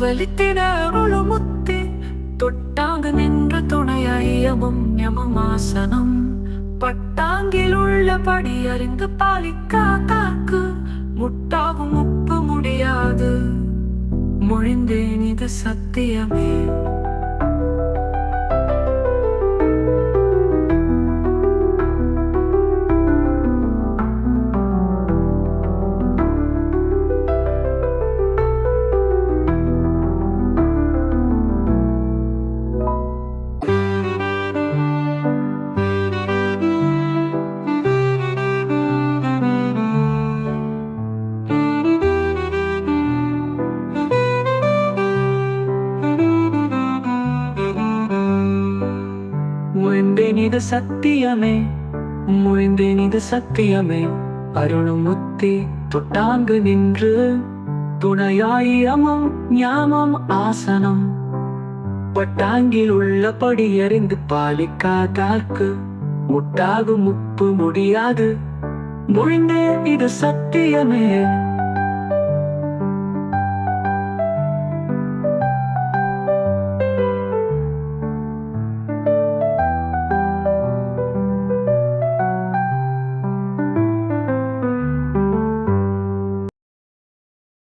வலித்திட அருளுமுத்தி தொட்டாங்க நின்ற துணையமும் யமமாசனம் பட்டாங்கில் உள்ளபடி அறிந்து பாலிக்கா காக்கு முட்டாகும் உப்பு முடியாது மொழிந்தேன் இது சத்தியமே. மொழிந்தேன் இது சத்தியமே, மொழிந்தேன் இது சத்தியமே. அருளுமுத்தி தொட்டாங்கு நின்று துணையாயிரமும் ஞாமம் ஆசனம் பட்டாங்கில் உள்ளபடி அறிந்து பாலிக்காதார்க்கு முட்டாகும் உப்பு முடியாது மொழிந்தேன் இது சத்தியமே.